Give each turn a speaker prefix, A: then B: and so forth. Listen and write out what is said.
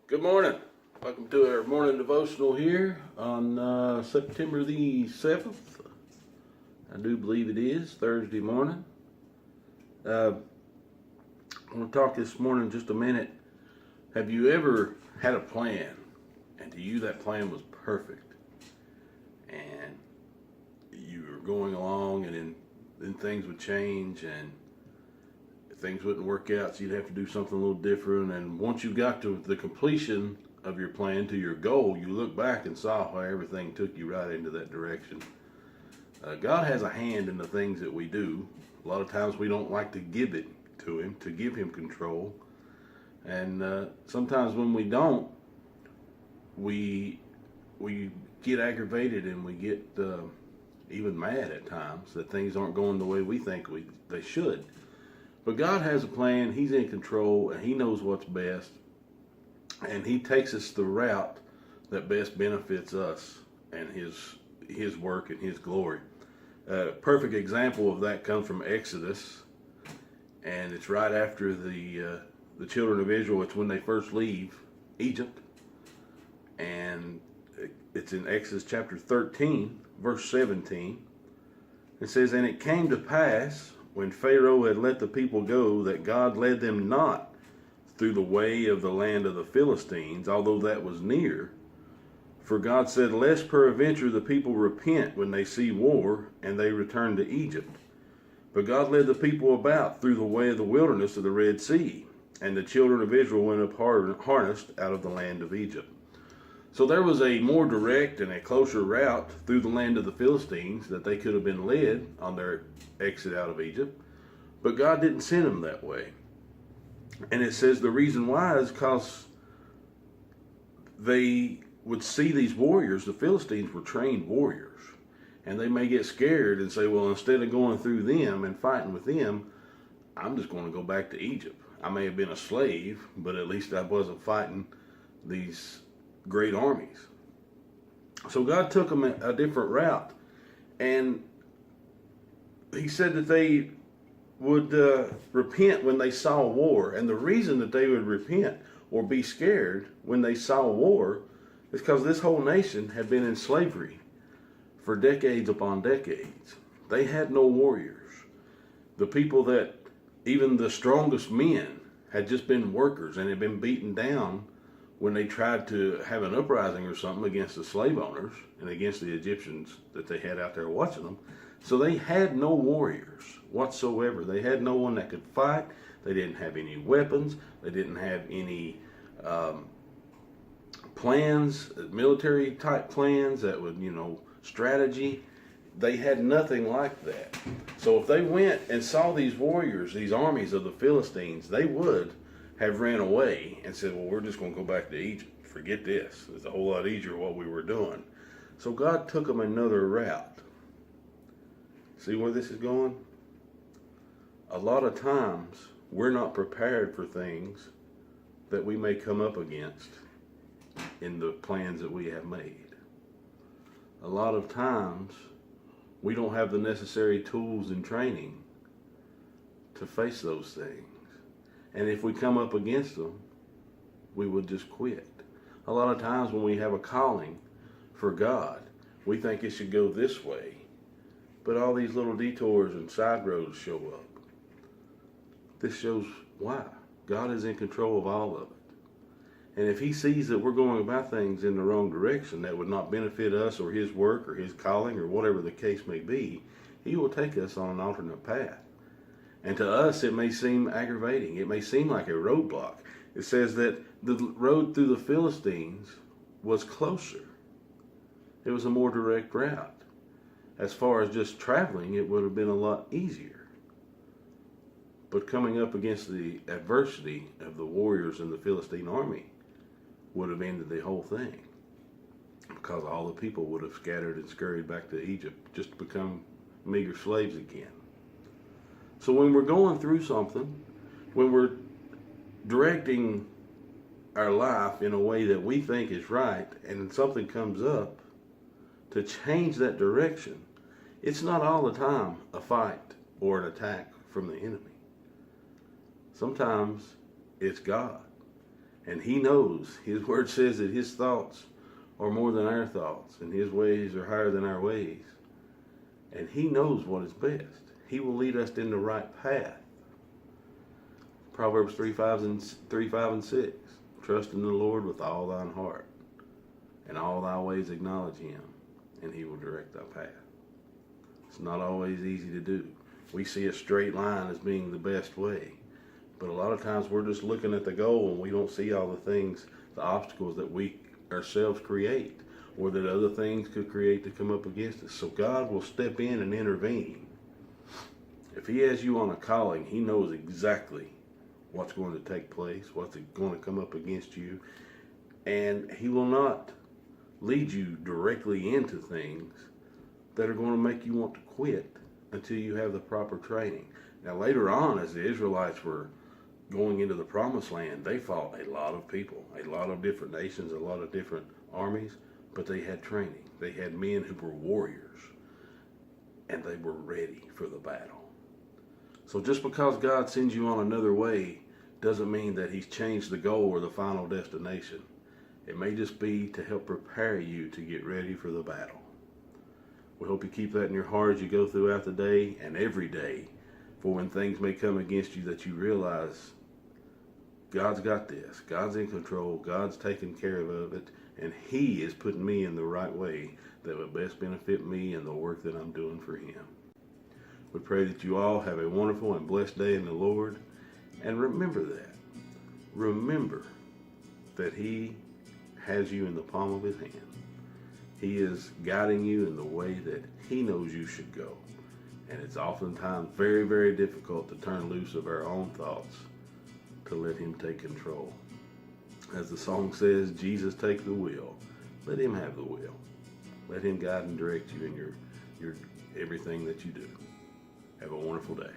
A: Good morning. Welcome to our morning devotional here on September the 7th. I do believe it is Thursday morning. I want to talk this morning just a minute. Have you ever had a plan and to you that plan was perfect and you were going along and then things would change and things wouldn't work out, so you'd have to do something a little different, and once you got to the completion of your plan, to your goal, you look back and saw how everything took you right into that direction. God has a hand in the things that we do. A lot of times we don't like to give it to Him, to give Him control, and sometimes when we don't, we get aggravated and we get even mad at times that things aren't going the way we think they should. But God has a plan, He's in control, and He knows what's best, and He takes us the route that best benefits us and His work and His glory. A perfect example of that comes from Exodus, and it's right after the children of Israel. It's when they first leave Egypt, and it's in Exodus chapter 13, verse 17. It says, "And it came to pass, when Pharaoh had let the people go, that God led them not through the way of the land of the Philistines, although that was near. For God said, Lest peradventure the people repent when they see war, and they return to Egypt. But God led the people about through the way of the wilderness of the Red Sea, and the children of Israel went up harnessed out of the land of Egypt." So there was a more direct and a closer route through the land of the Philistines that they could have been led on their exit out of Egypt, but God didn't send them that way. And it says the reason why is because they would see these warriors. The Philistines were trained warriors, and they may get scared and say, well, instead of going through them and fighting with them, I'm just going to go back to Egypt. I may have been a slave, but at least I wasn't fighting these great armies. So God took them a different route, and He said that they would repent when they saw war. And the reason that they would repent or be scared when they saw war is because this whole nation had been in slavery for decades upon decades. They had no warriors. The people that, even the strongest men, had just been workers and had been beaten down when they tried to have an uprising or something against the slave owners and against the Egyptians that they had out there watching them. So they had no warriors whatsoever. They had no one that could fight. They didn't have any weapons. They didn't have any plans, military type plans that would, strategy. They had nothing like that. So if they went and saw these warriors, these armies of the Philistines, they would have ran away and said, well, we're just going to go back to Egypt. Forget this. It's a whole lot easier what we were doing. So God took them another route. See where this is going? A lot of times we're not prepared for things that we may come up against in the plans that we have made. A lot of times we don't have the necessary tools and training to face those things. And if we come up against them, we would just quit. A lot of times when we have a calling for God, we think it should go this way. But all these little detours and side roads show up. This shows why. God is in control of all of it. And if He sees that we're going about things in the wrong direction that would not benefit us or His work or His calling or whatever the case may be, He will take us on an alternate path. And to us, it may seem aggravating. It may seem like a roadblock. It says that the road through the Philistines was closer. It was a more direct route. As far as just traveling, it would have been a lot easier. But coming up against the adversity of the warriors in the Philistine army would have ended the whole thing, because all the people would have scattered and scurried back to Egypt just to become meager slaves again. So when we're going through something, when we're directing our life in a way that we think is right, and something comes up to change that direction, it's not all the time a fight or an attack from the enemy. Sometimes it's God. And He knows. His word says that His thoughts are more than our thoughts, and His ways are higher than our ways. And He knows what is best. He will lead us in the right path. Proverbs 3:5 and 6. Trust in the Lord with all thine heart, and all thy ways acknowledge Him, and He will direct thy path. It's not always easy to do. We see a straight line as being the best way. But a lot of times we're just looking at the goal and we don't see all the things, the obstacles that we ourselves create, or that other things could create to come up against us. So God will step in and intervene. If He has you on a calling, He knows exactly what's going to take place, what's going to come up against you. And He will not lead you directly into things that are going to make you want to quit until you have the proper training. Now later on, as the Israelites were going into the promised land, they fought a lot of people, a lot of different nations, a lot of different armies, but they had training. They had men who were warriors, and they were ready for the battle. So just because God sends you on another way doesn't mean that He's changed the goal or the final destination. It may just be to help prepare you to get ready for the battle. We hope you keep that in your heart as you go throughout the day and every day, for when things may come against you, that you realize God's got this. God's in control. God's taking care of it. And He is putting me in the right way that would best benefit me and the work that I'm doing for Him. We pray that you all have a wonderful and blessed day in the Lord. And remember that. Remember that He has you in the palm of His hand. He is guiding you in the way that He knows you should go. And it's oftentimes very, very difficult to turn loose of our own thoughts to let Him take control. As the song says, Jesus take the wheel. Let Him have the wheel. Let Him guide and direct you in your everything that you do. Have a wonderful day.